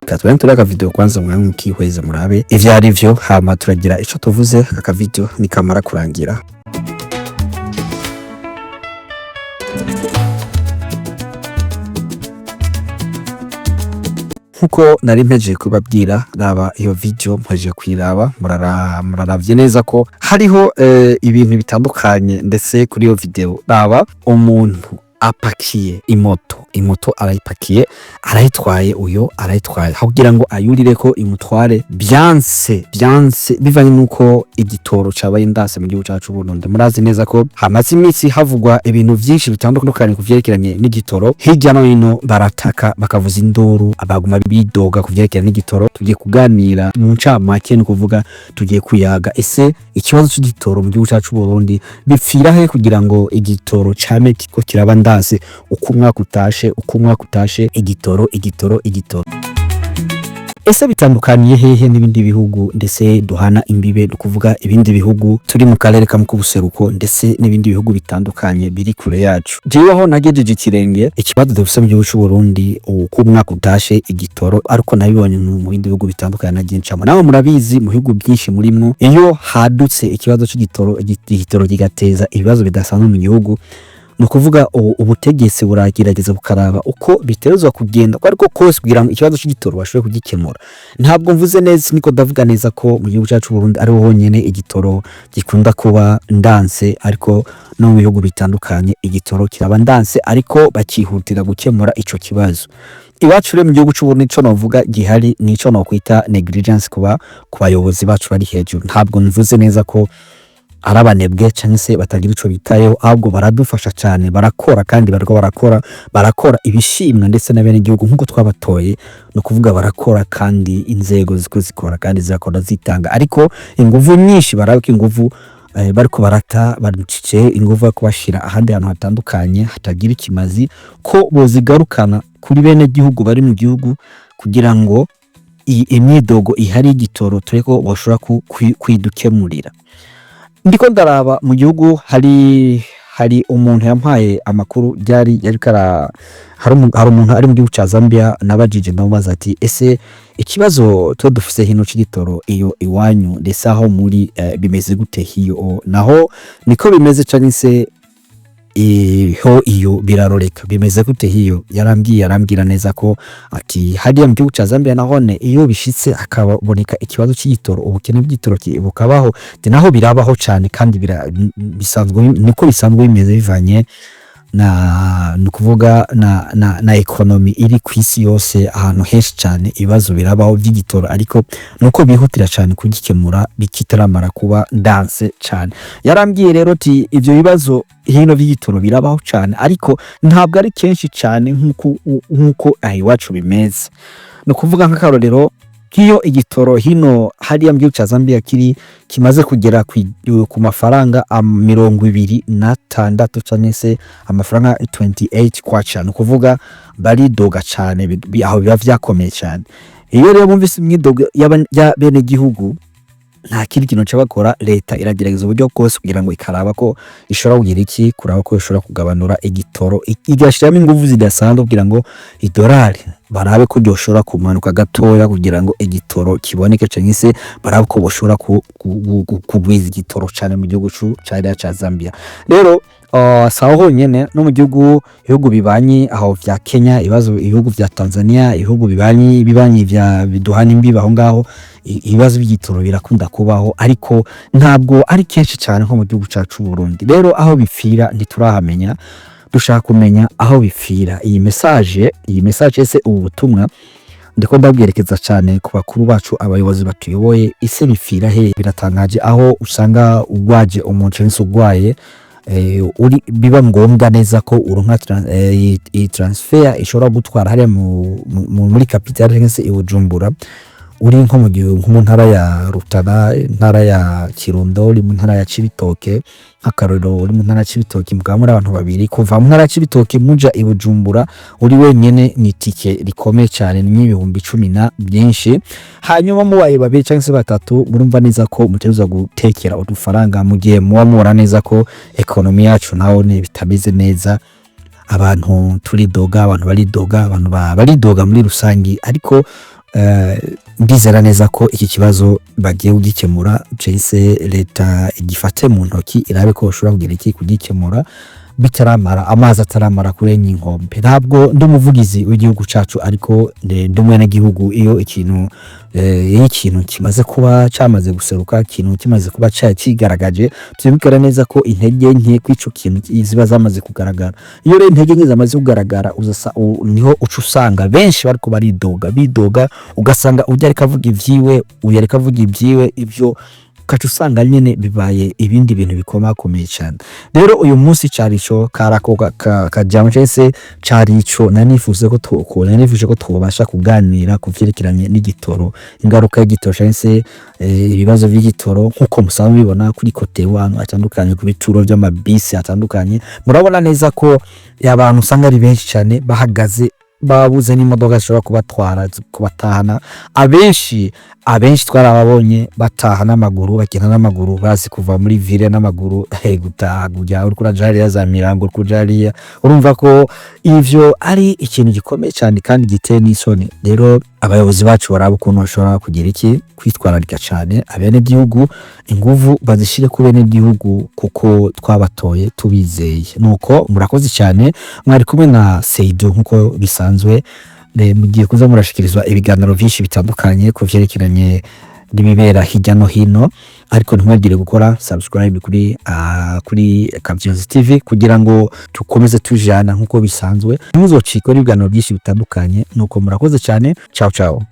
katwari turaka video kwanza mwangu mukihweza murabe ivyo ari vyo, hama turagira ico tuvuze aka video nikamara kurangira. Nkuko nari mpejeje kubabwira, raba iyo video mpejeje kwiraba, muraravye neza ko hariho ibintu bitandukanye ndetse kuri iyo video. Raba umuntu apakiye imoto arayipakiye, arayitwaye, uyo arayitwaye kugira ngo ayurire ko imutware byanse bivanye nuko igitoro cabaye ndase mu gihugu cacu Burundi. Murazi neza ko hamaze iminsi havugwa ibintu vyinshi bitandukanye kuvyerekeranye n'igitoro, hirya no hino barataka bakavuza induru, abaguma bidoga kuvyerekeranye n'igitoro. Tugiye kuganira mu ncamake, ni kuvuga tugiye kuyaga ese ikibazo c'igitoro mu gihugu cacu Burundi bipfira he kugira ngo igitoro came kiko kiraba ndase uko umwaka utashe igitoro. Ese bitandukaniye hehe n'ibindi bihugu ndetse duhana imbibe, dukuvuga ibindi bihugu turi mu karere kamwe k'ubuseruko ndetse n'ibindi bihugu bitandukanye biri kure yacu. Jeweho nagejeje ikirenge ikibazo dufise mu gihugu cy'u Burundi uko umwaka utashe igitoro, ariko nabibonye mu bindi bihugu bitandukanye nagiye ncamo. Nawe murabizi mu bihugu byinshi murimwo, iyo hadutse ikibazo c'igitoro, igitoro kigateza ibibazo bidasanzwe mu gihugu, nukuvuga ubutegetsi buragerageza bukaraba uko biterezwa kugenda ko ariko kose kugira ngo ikibazo c'igitoro bashobore kugikemura. Ntabwo mvuze neza, niko ndavuga neza ko mu gihugu cyacu Burundi ari honyene igitoro gikunda kuba ndanse, ariko no mu bihugu bitandukanye igitoro kiraba ndanse, ariko bakihutira gukemura ico kibazo. Iwacu rero mu gihugu cy'u Burundi, ico novuga gihari nico no kwita negligence ku bayobozi bacu bari hejuru. Ntabwo mvuze neza ko arabanebwe cyangwa se batagira ico bitayeho, ahubwo baradufasha cyane, barakora kandi barakora ibishimwa ndetse na bene igihugu nkuko twabatoye, no kuvuga barakora kandi inzego zikora kandi zakora zitanga, ariko inguvu nyinshi barabika inguvu bariko barucice inguvu kubashira ahandi hantu hatandukanye hatagira ikimazi, ko bozigarukana kuri bene igihugu bari mu gihugu kugira ngo imyidogo ihari igitoro tureko bashobora kwidukemurira. Ndiko ndaraba mu gihugu hari umuntu yampaye amakuru yari kara hari umuntu ari mu gihugu ca Zambia, nabajije ndamubaza ati ese ikibazo to dufise hino c'igitoro iyo iwanyu ndetse aho muri bimeze gute hiyo, naho niko bimeze canke se iyo biraroreka bimeze gute hiyo? Yarambwira neza ko ati hariya mu gihugu ca Zambia nahone iyo bishitse akaboneka ikibazo c'igitoro, ubukene bw'igitoro bukabaho, naho birabaho cyane kandi niko bisanzwe bimeze bivanye nukuvuga na ekonomi iri kwisi yose, ahantu henshi cyane ibibazo birabaho by'igitoro, ariko nuko bihutira cyane kugikemura bikitaramara kuba ndanse cyane. Yarambwiye rero ati ivyo bibazo hino by'igitoro birabaho cyane, ariko ntabwo ari kenshi cyane nkuko iwacu bimeze. No kuvuga nk'akarorero, kiyo igitoro hino hariya mu gihugu ca Zambia kimaze kugera ku mafaranga 26 canke se amafaranga 28 kwacha, no kuvuga bari doga cyane, aho biba vyakomeye cyane. Iyo rero bumvise imyidogo ya bene gihugu, nta kindi kintu cyabakora, leta iragerageza uburyo bwose kugira ngo ikaraba ko ishobora kugira iki, kuraba ko ishobora kugabanura igitoro, igashiramo ingufu zidasanzwe kugira ngo idolari barabe ko byoshobora kumanuka gatoya kugira ngo igitoro kiboneke, cyangwa se barabe ko boshobora kugwiza igitoro cyane mu gihugu ca Zambia. Rero saho honyene no mu ibihugu bibanyi aho vya Kenya, ibihugu vya Tanzania, ibihugu bibanyi vya biduhana imbibi aho ngaho, ibibazo by'igitoro birakunda kubaho, ariko ntabwo ari kenshi cyane nko mu gihugu cacu Burundi. Rero aho bipfira ntiturahamenya, dushaka kumenya aho bipfira. Iyi message ese ubu butumwa ndiko ndabwerekeza cyane ku bakuru bacu, abayobozi batuyoboye. Ise bipfira he? Biratangaje aho usanga ugwaje umuntu wese ugwaye, biba ngombwa neza ko uronka transfer ishobora gutwara hariya muri capital cyangwa se Bujumbura, uri nko mu ntara ya Rutana, ntara ya Kirundo, uri mu ntara ya Cibitoke, nk'akarorero uri mu ntara ya Cibitoke mugabo muri abantu babiri, kuva mu ntara ya Cibitoke muja i Bujumbura uri wenyene ni tike rikomeye cyane, ni 10,000 na byinshi. Hanyuma mubaye babiri cyangwa se batatu, murumva neza ko muteruza gutekera udufaranga mu gihe muba neza ko ekonomi yacu naho ne bitameze neza. Abantu turidoga, abantu baridoga muri rusangi, ariko ndizera neza ko iki kibazo bagiye kugikemura, cese leta igifate mu ntoki irabe ko bashobora kugira iki kugikemura bitaramara amazi ataramara kurenya inkombe. Ntabwo ndi umuvugizi w'igihugu cacu, ariko ndi mwene gihugu. Iyo ikintu kimaze kuba cyamaze guseruka, ikintu kimaze kuba kigaragaje, byumvikana neza ko intege nke kw'ico kintu ziba zamaze kugaragara. Iyo rero intege nke zamaze kugaragara, niho uca usanga benshi bariko bidoga, ugasanga ujya ariko avuga ivyiwe, uyu ariko avuga ivyiwe, ivyo ukaca usanga nyene bibaye ibindi bintu bikomakomeye cyane. Rero uyu munsi carico karako kajambo cese carico nanifuje ko twobasha kuganira ku vyerekeranye n'igitoro, ingaruka y'igitoro cese ibibazo by'igitoro nkuko musanzwe bibona kuri kote wanyu atandukanye, ku bituro by'amabisi atandukanye. Murabona neza ko abantu usanga ari benshi cyane bahagaze, babuze n'imodoka zishobora kubatwara kubatahana. Abenshi twarababonye bataha n'amaguru, bagenda n'amaguru, bazi kuva muri ville n'amaguru gutaha kujya uri kurajariya za Mirango kujariya. Urumva ko ivyo ari ikintu gikomeye cyane kandi giteye n'isoni. Rero abayobozi bacu baraba ukuntu bashobora kugira iki kwitwararika cyane abene gihugu, inguvu bazishire ku bene gihugu kuko twabatoye tubizeye. Nuko murakoze cyane, mwari kumwe na Seido nkuko bisanzwe. Mugiye kuza murashikirizwa ibiganiro byinshi bitandukanye ku vyerekeranye n'ibibera hirya no hino, ariko ntimwagire gukora subscribe kuri Kavyozi TV kugira ngo tukomeze tujana nkuko bisanzwe, ntimuzocikore ibiganiro byinshi bitandukanye. Nuko murakoze cyane, ciao ciao.